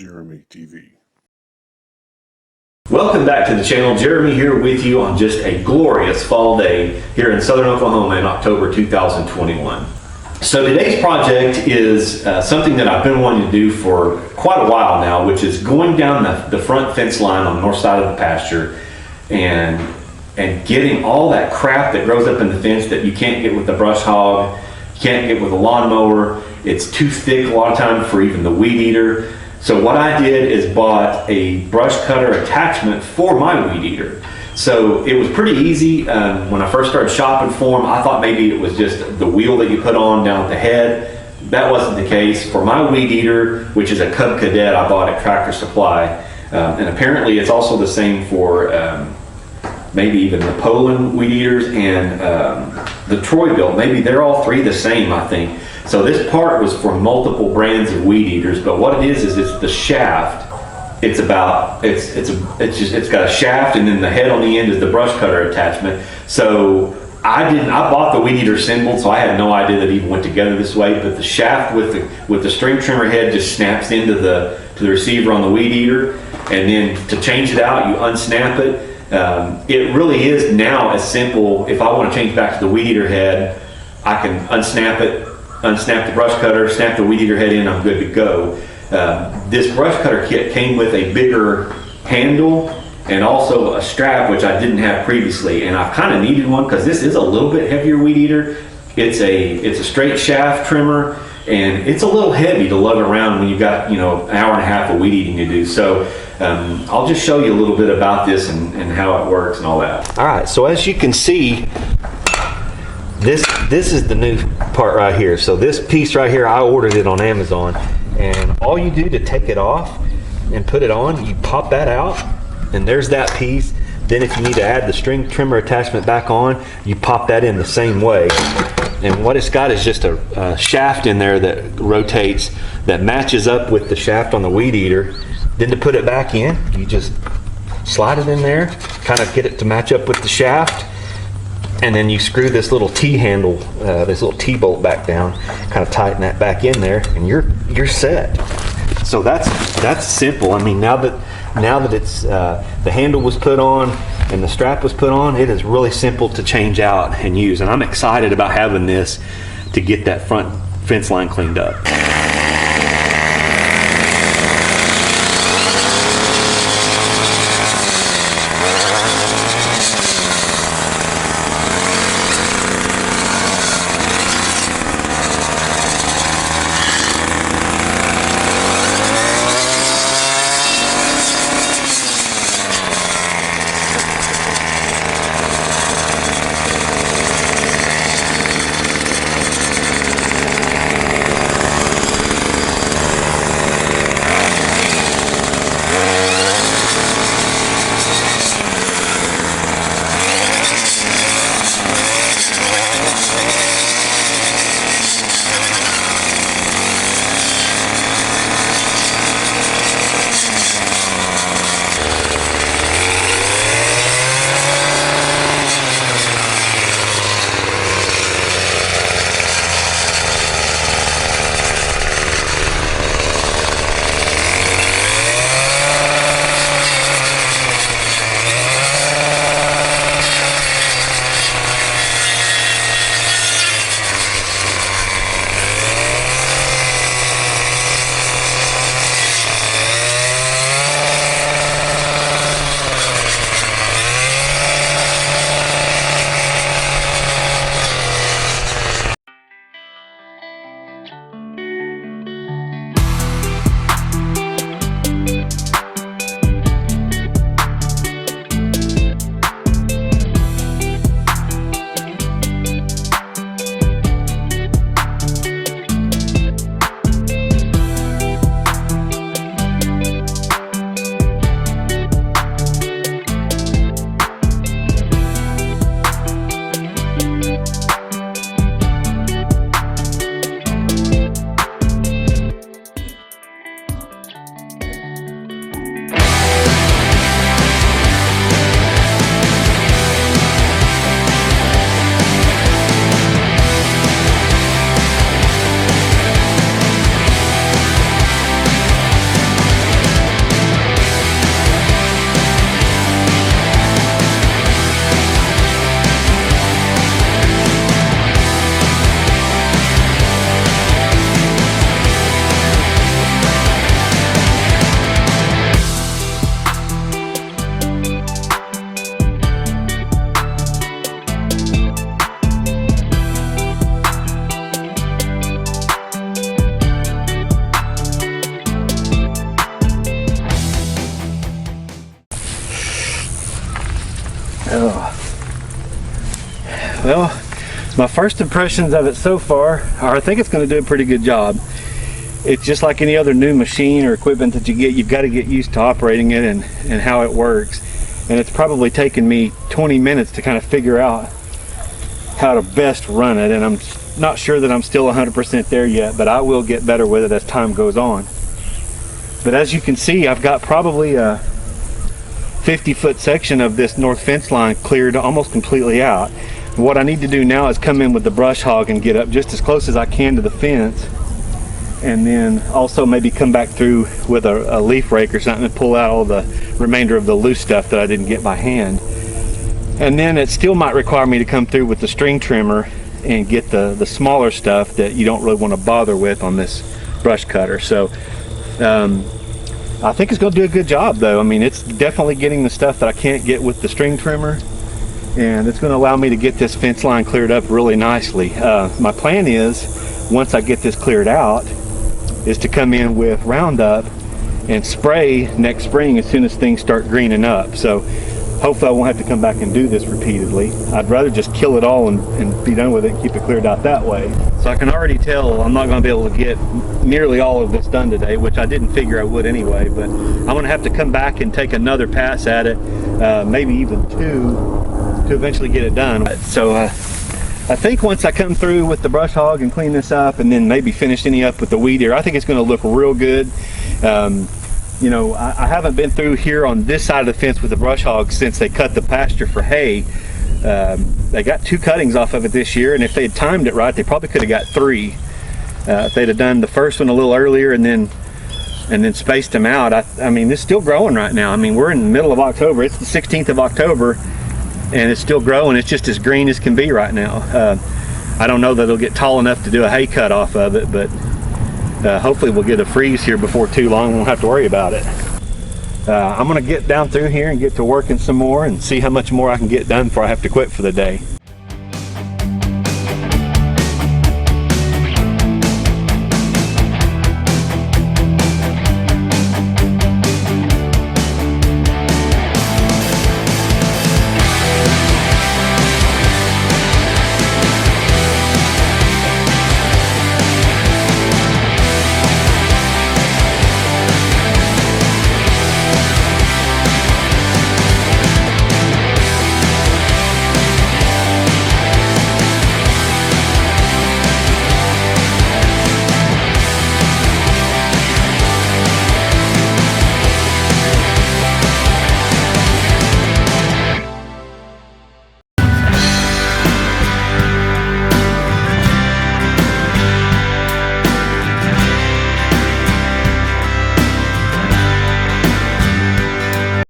Jeremy TV. Welcome back to the channel. Jeremy here with you on just a glorious fall day here in southern Oklahoma in October 2021. So today's project is something that I've been wanting to do for quite a while now, which is going down the front fence line on the north side of the pasture and getting all that crap that grows up in the fence that you can't get with the brush hog, you can't get with a lawnmower. It's too thick a lot of times for even the weed eater. So what I did is bought a brush cutter attachment for my weed eater. So it was pretty easy. When I first started shopping for them, I thought maybe it was just the wheel that you put on down at the head. That wasn't the case. For my weed eater, which is a Cub Cadet I bought at Tractor Supply, and apparently it's also the same for maybe even the Poland weed eaters and the Troy-Bilt. Maybe they're all three the same, I think. So this part was for multiple brands of weed eaters, but what it is it's the shaft. It's got a shaft, and then the head on the end is the brush cutter attachment. So I bought the weed eater assembled, so I had no idea that it even went together this way. But the shaft with the string trimmer head just snaps into the receiver on the weed eater, and then to change it out, you unsnap it. It really is now as simple. If I want to change back to the weed eater head, I can unsnap it, unsnap the brush cutter, snap the weed eater head in, I'm good to go. This brush cutter kit came with a bigger handle and also a strap, which I didn't have previously, and I kind of needed one because this is a little bit heavier weed eater. It's a straight shaft trimmer, and it's a little heavy to lug around when you've got, an hour and a half of weed eating to do. So I'll just show you a little bit about this and how it works and all that. All right, so as you can see, this is the new part right here. So this piece right here, I ordered it on Amazon, and all you do to take it off and put it on, you pop that out, and there's that piece. Then if you need to add the string trimmer attachment back on, you pop that in the same way. And what it's got is just a shaft in there that rotates, that matches up with the shaft on the weed eater. Then to put it back in, you just slide it in there, kind of get it to match up with the shaft, and then you screw this little T-handle, this little T-bolt back down, kind of tighten that back in there, and you're set. So that's simple. I mean, now that it's the handle was put on and the strap was put on, it is really simple to change out and use. And I'm excited about having this to get that front fence line cleaned up. Well, my first impressions of it so far are I think it's going to do a pretty good job. It's just like any other new machine or equipment that you get, you've got to get used to operating it and how it works. And it's probably taken me 20 minutes to kind of figure out how to best run it, and I'm not sure that I'm still 100% there yet, but I will get better with it as time goes on. But as you can see, I've got probably a 50-foot section of this north fence line cleared almost completely out. What I need to do now is come in with the brush hog and get up just as close as I can to the fence, and then also maybe come back through with a leaf rake or something and pull out all the remainder of the loose stuff that I didn't get by hand. And then it still might require me to come through with the string trimmer and get the smaller stuff that you don't really want to bother with on this brush cutter. So I think it's going to do a good job though. I mean, it's definitely getting the stuff that I can't get with the string trimmer, and it's going to allow me to get this fence line cleared up really nicely. My plan is, once I get this cleared out, is to come in with Roundup and spray next spring as soon as things start greening up. So hopefully I won't have to come back and do this repeatedly. I'd rather just kill it all and be done with it and keep it cleared out that way. So I can already tell I'm not going to be able to get nearly all of this done today, which I didn't figure I would anyway, but I'm going to have to come back and take another pass at it, maybe even two, to eventually get it done. So I think once I come through with the brush hog and clean this up and then maybe finish any up with the weed eater, I think it's going to look real good. You know, I haven't been through here on this side of the fence with the brush hog since they cut the pasture for hay. They got 2 cuttings off of it this year, and if they had timed it right, they probably could have got 3. If they'd have done the first one a little earlier and then spaced them out, I mean, it's still growing right now. I mean, we're in the middle of October. It's the 16th of October, and it's still growing. It's just as green as can be right now. I don't know that it'll get tall enough to do a hay cut off of it, but hopefully we'll get a freeze here before too long. We won't have to worry about it. I'm going to get down through here and get to working some more and see how much more I can get done before I have to quit for the day.